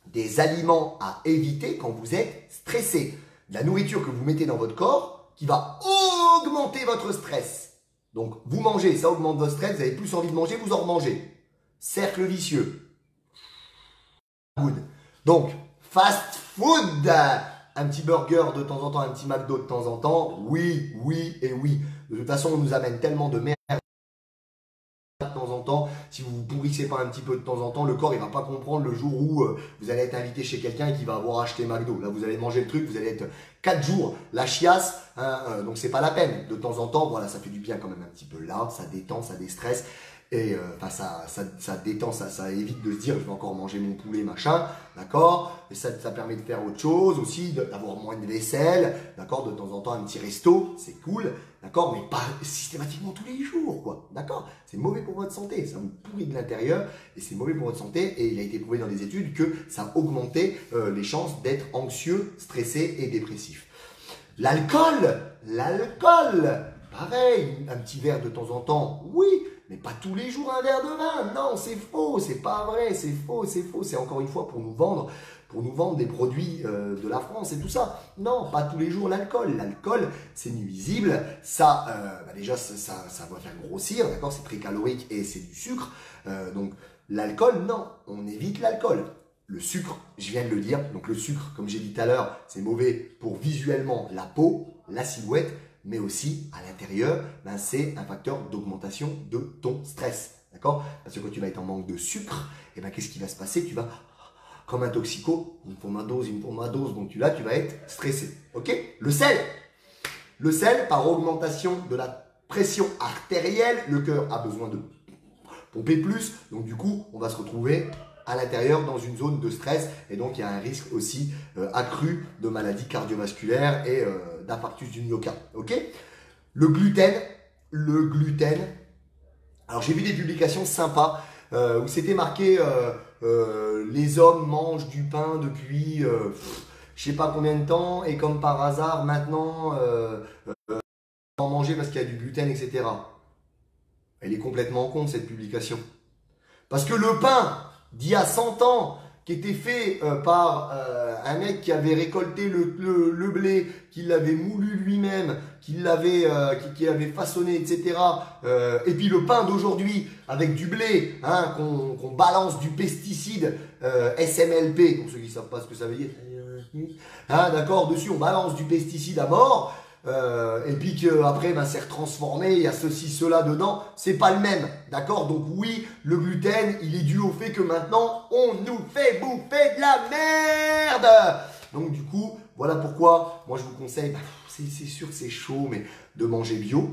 des aliments à éviter quand vous êtes stressé. De la nourriture que vous mettez dans votre corps qui va augmenter votre stress. Donc vous mangez, ça augmente votre stress, vous avez plus envie de manger, vous en remangez. Cercle vicieux. Good. Donc, fast food. Un petit burger de temps en temps, un petit McDo de temps en temps. Oui, oui et oui. De toute façon, on nous amène tellement de merde de temps en temps. Si vous vous pourrissez pas un petit peu de temps en temps, le corps il va pas comprendre le jour où vous allez être invité chez quelqu'un qui va avoir acheté McDo. Là, vous allez manger le truc, vous allez être 4 jours la chiasse. Donc c'est pas la peine. De temps en temps, voilà, ça fait du bien quand même un petit peu là. Ça détend, ça déstresse. Et ça détend, ça évite de se dire je vais encore manger mon poulet, machin, d'accord? Et ça permet de faire autre chose aussi, d'avoir moins de vaisselle, d'accord? De temps en temps, un petit resto, c'est cool, d'accord? Mais pas systématiquement tous les jours, quoi, d'accord? C'est mauvais pour votre santé, ça vous pourrit de l'intérieur et c'est mauvais pour votre santé. Et il a été prouvé dans des études que ça augmentait les chances d'être anxieux, stressé et dépressif. L'alcool, pareil, un petit verre de temps en temps, oui. Mais pas tous les jours un verre de vin. Non, c'est faux, c'est pas vrai, c'est faux. C'est encore une fois pour nous vendre pour nous vendre des produits de la France et tout ça. Non, pas tous les jours l'alcool. L'alcool, c'est nuisible. Ça, déjà, ça va faire grossir, d'accord? C'est très calorique et c'est du sucre. Donc, l'alcool, non, on évite l'alcool. Le sucre, je viens de le dire. Donc, le sucre, comme j'ai dit tout à l'heure, c'est mauvais pour visuellement la peau, la silhouette, mais aussi à l'intérieur, c'est un facteur d'augmentation de ton stress. D'accord? Parce que quand tu vas être en manque de sucre, qu'est-ce qui va se passer? Tu vas, comme un toxico, il me faut ma dose. Donc là, tu vas être stressé. Ok? Le sel. Le sel, par augmentation de la pression artérielle, le cœur a besoin de pomper plus. Donc du coup, on va se retrouver à l'intérieur dans une zone de stress. Et donc, il y a un risque aussi accru de maladies cardiovasculaires et d'infarctus du myocarde. Ok? Le gluten. Alors, j'ai vu des publications sympas où c'était marqué les hommes mangent du pain depuis je sais pas combien de temps et comme par hasard maintenant en manger parce qu'il y a du gluten, etc. Elle est complètement con cette publication. Parce que le pain d'il y a 100 ans qui était fait par un mec qui avait récolté le blé, qui l'avait moulu lui-même, qui avait façonné, etc. Et puis le pain d'aujourd'hui avec du blé, qu'on balance du pesticide SMLP, pour ceux qui ne savent pas ce que ça veut dire. D'accord, dessus on balance du pesticide à mort. Et puis qu'après c'est retransformé, il y a ceci, cela dedans, c'est pas le même, d'accord? Donc oui, le gluten, il est dû au fait que maintenant, on nous fait bouffer de la merde. Donc du coup, voilà pourquoi, moi je vous conseille, c'est sûr que c'est chaud, mais de manger bio,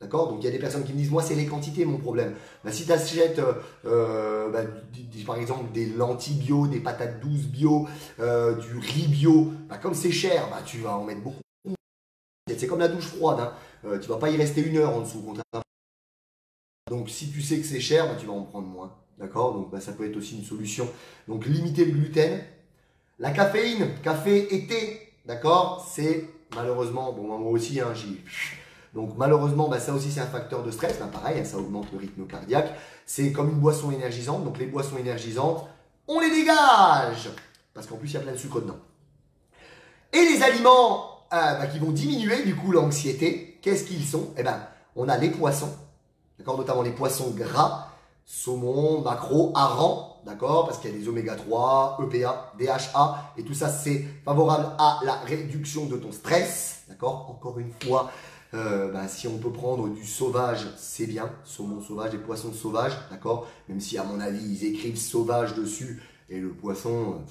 d'accord? Donc il y a des personnes qui me disent, moi c'est les quantités mon problème. Si tu achètes par exemple des lentilles bio, des patates douces bio, du riz bio, comme c'est cher, tu vas en mettre beaucoup. C'est comme la douche froide, tu vas pas y rester 1 heure en dessous. Donc si tu sais que c'est cher, tu vas en prendre moins. D'accord? Donc ça peut être aussi une solution. Donc limiter le gluten. La caféine, café et thé, d'accord? C'est malheureusement, moi aussi, donc malheureusement, ça aussi c'est un facteur de stress. Pareil, ça augmente le rythme cardiaque. C'est comme une boisson énergisante. Donc les boissons énergisantes, on les dégage. Parce qu'en plus, il y a plein de sucre dedans. Et les aliments qui vont diminuer du coup l'anxiété, qu'est-ce qu'ils sont? On a les poissons, d'accord, notamment les poissons gras, saumon, maquereau, hareng, d'accord, parce qu'il y a des oméga 3, EPA, DHA, et tout ça c'est favorable à la réduction de ton stress, d'accord. Encore une fois, si on peut prendre du sauvage, c'est bien, saumon sauvage, des poissons sauvages, d'accord, même si à mon avis ils écrivent sauvage dessus, et le poisson...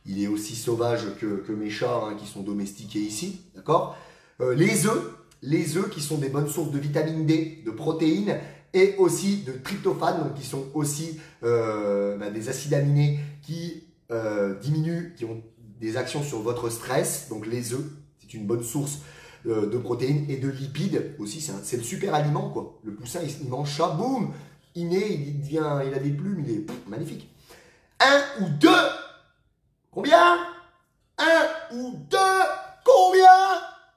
il est aussi sauvage que mes chats qui sont domestiqués ici, d'accord? Les œufs qui sont des bonnes sources de vitamine D, de protéines et aussi de tryptophane, donc qui sont aussi des acides aminés qui diminuent, qui ont des actions sur votre stress. Donc les œufs, c'est une bonne source de protéines et de lipides aussi. C'est le super aliment quoi. Le poussin, il mange ça, boum, il a des plumes, il est magnifique. 1 ou 2. Combien? 1 ou 2? Combien?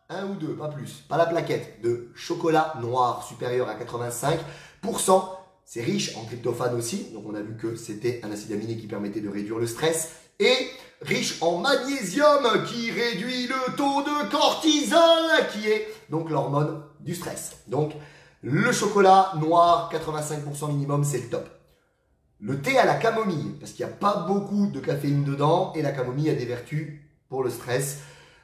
1 ou 2, pas plus. Pas la plaquette de chocolat noir supérieur à 85%. C'est riche en tryptophane aussi. Donc on a vu que c'était un acide aminé qui permettait de réduire le stress. Et riche en magnésium qui réduit le taux de cortisol qui est donc l'hormone du stress. Donc le chocolat noir 85% minimum, c'est le top. Le thé à la camomille, parce qu'il n'y a pas beaucoup de caféine dedans et la camomille a des vertus pour le stress.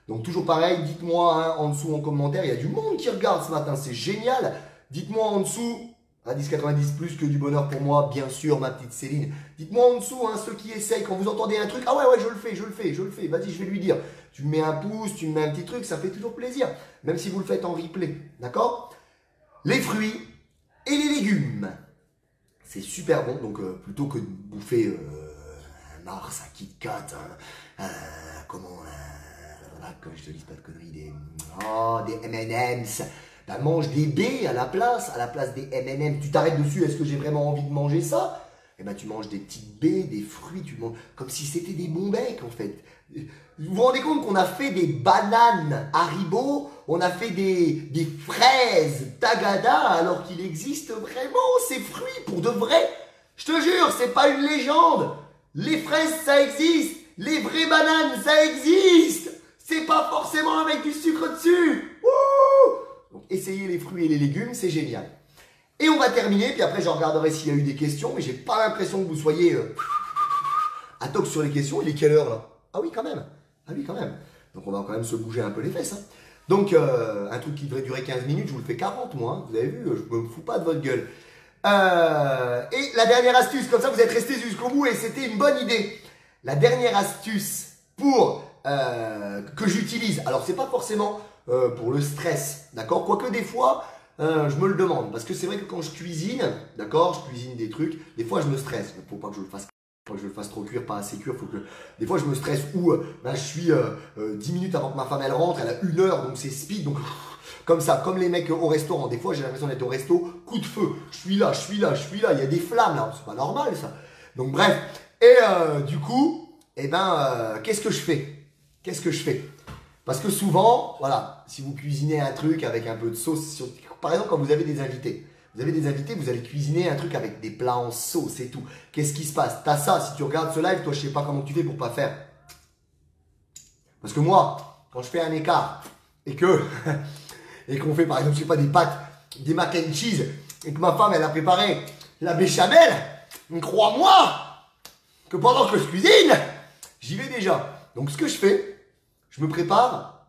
Donc toujours pareil, dites-moi en dessous en commentaire, il y a du monde qui regarde ce matin, c'est génial. Dites-moi en dessous, à 10,90 plus que du bonheur pour moi, bien sûr ma petite Céline. Dites-moi en dessous, ceux qui essayent, quand vous entendez un truc, ah ouais je le fais, vas-y je vais lui dire. Tu me mets un pouce, tu me mets un petit truc, ça fait toujours plaisir, même si vous le faites en replay, d'accord? Les fruits et les légumes. C'est super bon, donc plutôt que de bouffer un Mars, un Kit Kat, comme je te dis pas de conneries, des M&M's, mange des baies à la place des M&M's. Tu t'arrêtes dessus, est-ce que j'ai vraiment envie de manger ça? Tu manges des petites baies, des fruits, tu manges comme si c'était des bons becs en fait. Vous vous rendez compte qu'on a fait des bananes Haribo, on a fait des fraises Tagada, alors qu'il existe vraiment ces fruits pour de vrai. Je te jure, c'est pas une légende. Les fraises, ça existe. Les vraies bananes, ça existe. C'est pas forcément avec du sucre dessus. Wouh! Donc, essayez les fruits et les légumes, c'est génial. Et on va terminer, puis après, je regarderai s'il y a eu des questions, mais j'ai pas l'impression que vous soyez à toc sur les questions. Il est quelle heure, là? Ah oui, quand même. Ah oui, quand même. Donc, on va quand même se bouger un peu les fesses. Hein. Donc, un truc qui devrait durer 15 minutes, je vous le fais 40, moi. Hein. Vous avez vu, je me fous pas de votre gueule. Et la dernière astuce, comme ça, vous êtes restés jusqu'au bout et c'était une bonne idée. La dernière astuce pour que j'utilise, alors c'est pas forcément pour le stress, d'accord? Quoique des fois, je me le demande, parce que c'est vrai que quand je cuisine, d'accord, je cuisine des trucs, des fois je me stresse, il faut pas que je le fasse. Faut que je le fasse trop cuire, pas assez cuire, faut que... Des fois je me stresse où je suis 10 minutes avant que ma femme elle rentre, elle a 1 heure, donc c'est speed, donc comme ça, comme les mecs au restaurant, des fois j'ai l'impression d'être au resto, coup de feu, je suis là, il y a des flammes là, c'est pas normal ça. Donc bref, et du coup, eh ben, qu'est-ce que je fais? Qu'est-ce que je fais? Parce que souvent, voilà, si vous cuisinez un truc avec un peu de sauce, par exemple quand vous avez des invités, vous allez cuisiner un truc avec des plats en sauce et tout. Qu'est-ce qui se passe? T'as ça, si tu regardes ce live, toi je sais pas comment tu fais pour pas faire. Parce que moi, quand je fais un écart et que et qu'on fait par exemple, je sais pas, des pâtes, des mac and cheese, et que ma femme elle a préparé la béchamel, crois-moi que pendant que je cuisine, j'y vais déjà. Donc ce que je fais, je me prépare,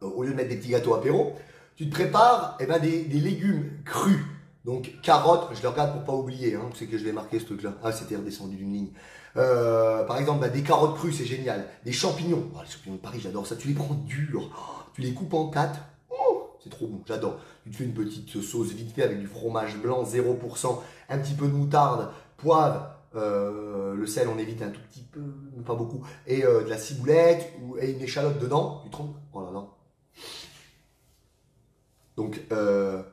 au lieu de mettre des petits gâteaux apéro, tu te prépares eh ben, des légumes crus. Donc carottes, je les regarde pour pas oublier, hein, c'est que je vais marquer ce truc-là. Ah, c'était redescendu d'une ligne. Par exemple, bah, des carottes crues, c'est génial. Des champignons, oh, les champignons de Paris, j'adore ça. Tu les prends durs, oh, tu les coupes en 4. Oh, c'est trop bon, j'adore. Tu te fais une petite sauce vite fait avec du fromage blanc 0%, un petit peu de moutarde, poivre, le sel on évite un tout petit peu, pas beaucoup, et de la ciboulette et une échalote dedans. Tu trempes, oh là là. Donc,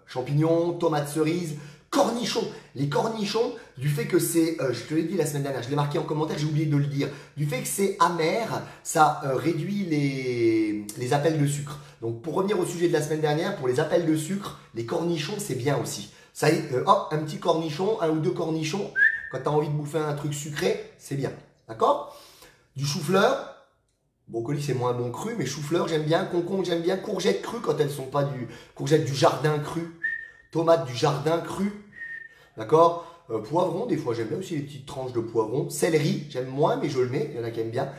champignons, tomates cerises, cornichons. Les cornichons, du fait que c'est, je te l'ai dit la semaine dernière, je l'ai marqué en commentaire, j'ai oublié de le dire, du fait que c'est amer, ça réduit les appels de sucre. Donc, pour revenir au sujet de la semaine dernière, pour les appels de sucre, les cornichons, c'est bien aussi. Ça, hop, un petit cornichon, 1 ou 2 cornichons, quand tu as envie de bouffer un truc sucré, c'est bien. D'accord? Du chou-fleur. Brocoli, c'est moins bon cru, mais chou-fleur, j'aime bien. Concombre, j'aime bien. Courgettes crues quand elles sont pas du... Courgettes du jardin cru. Tomates du jardin cru. D'accord? Poivron, des fois, j'aime bien aussi les petites tranches de poivron. Céleri, j'aime moins, mais je le mets. Il y en a qui aiment bien.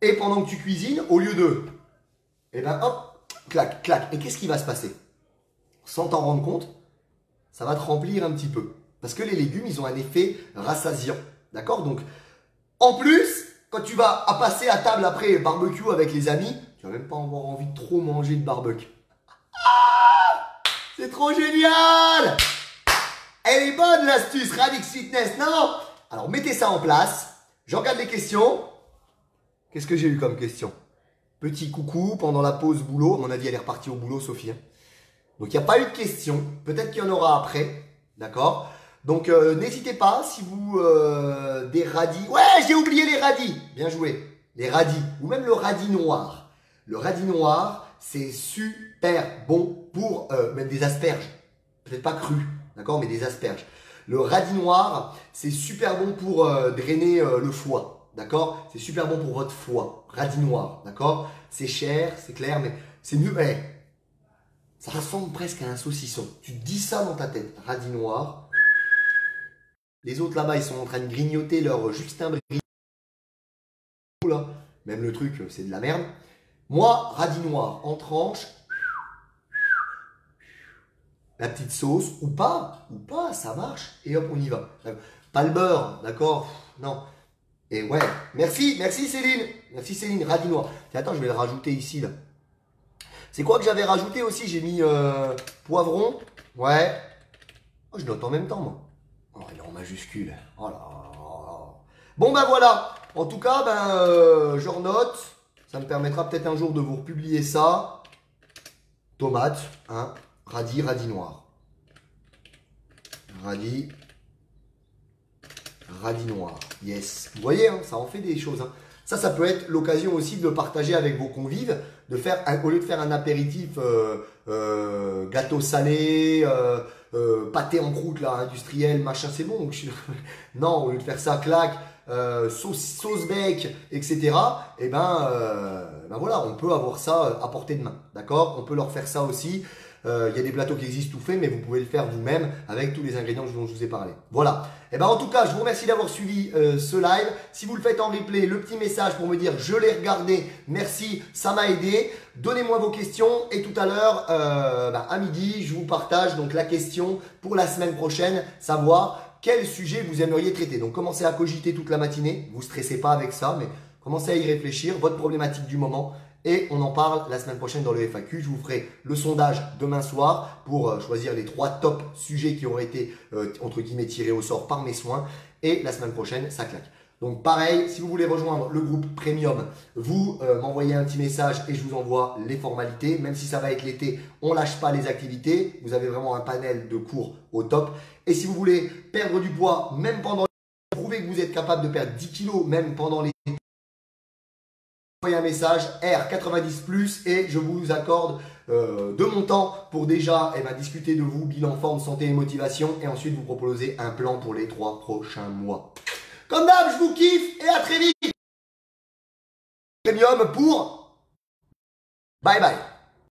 Et pendant que tu cuisines, au lieu de... Eh ben, hop, clac, clac. Et qu'est-ce qui va se passer? Sans t'en rendre compte, ça va te remplir un petit peu. Parce que les légumes, ils ont un effet rassasiant. D'accord? Donc, en plus... Quand tu vas à passer à table après barbecue avec les amis, tu vas même pas avoir envie de trop manger de barbecue. Ah, c'est trop génial! Elle est bonne l'astuce Radix Fitness, non? Alors mettez ça en place. Je regarde les questions. Qu'est-ce que j'ai eu comme question? Petit coucou pendant la pause boulot. À mon avis, elle est repartie au boulot, Sophie. Hein. Donc il n'y a pas eu de questions. Peut-être qu'il y en aura après. D'accord? Donc n'hésitez pas si vous des radis. Ouais, j'ai oublié les radis. Bien joué. Les radis ou même le radis noir. Le radis noir, c'est super bon pour mettre des asperges. Peut-être pas cru, d'accord, mais des asperges. Le radis noir, c'est super bon pour drainer le foie, d'accord? C'est super bon pour votre foie. Radis noir, d'accord? C'est cher, c'est clair, mais c'est mieux. Eh, ça ressemble presque à un saucisson. Tu te dis ça dans ta tête. Radis noir. Les autres là-bas, ils sont en train de grignoter leur Justin Bridou. Là. Même le truc, c'est de la merde. Moi, radis noir en tranche. La petite sauce, ou pas, ça marche. Et hop, on y va. Pas le beurre, d'accord? Non. Et ouais, merci Céline. Merci Céline, radis noir. Tiens, attends, je vais le rajouter ici, là. C'est quoi que j'avais rajouté aussi? J'ai mis poivron. Ouais. Oh, je note en même temps, moi. Oh, il est en majuscule. Oh là là. Bon, ben voilà. En tout cas, je renote. Ça me permettra peut-être un jour de vous republier ça. Tomate, hein. Radis noir. Radis noir. Yes. Vous voyez, hein, ça en fait des choses. Hein. Ça peut être l'occasion aussi de le partager avec vos convives. De faire, au lieu de faire un apéritif gâteau salé, pâté en croûte là, industriel, machin, c'est bon. Non, au lieu de faire ça, clac, sauce bec, etc. Et ben voilà, on peut avoir ça à portée de main, d'accord? On peut leur faire ça aussi. Il y a des plateaux qui existent tout faits, mais vous pouvez le faire vous-même avec tous les ingrédients dont je vous ai parlé. Voilà. Et ben en tout cas, je vous remercie d'avoir suivi ce live. Si vous le faites en replay, le petit message pour me dire je l'ai regardé, merci, ça m'a aidé. Donnez-moi vos questions et tout à l'heure, à midi, je vous partage donc la question pour la semaine prochaine, savoir quel sujet vous aimeriez traiter. Donc commencez à cogiter toute la matinée, vous ne stressez pas avec ça, mais commencez à y réfléchir, votre problématique du moment. Et on en parle la semaine prochaine dans le FAQ. Je vous ferai le sondage demain soir pour choisir les 3 top sujets qui auraient été, entre guillemets, tirés au sort par mes soins. Et la semaine prochaine, ça claque. Donc pareil, si vous voulez rejoindre le groupe Premium, vous m'envoyez un petit message et je vous envoie les formalités. Même si ça va être l'été, on lâche pas les activités. Vous avez vraiment un panel de cours au top. Et si vous voulez perdre du poids, même pendant les... Prouver que vous êtes capable de perdre 10 kilos, même pendant les... Envoyez un message R90+, et je vous accorde de mon temps pour déjà discuter de vous, bilan, forme, santé et motivation, et ensuite vous proposer un plan pour les 3 prochains mois. Comme d'hab, je vous kiffe et à très vite. Premium pour bye bye.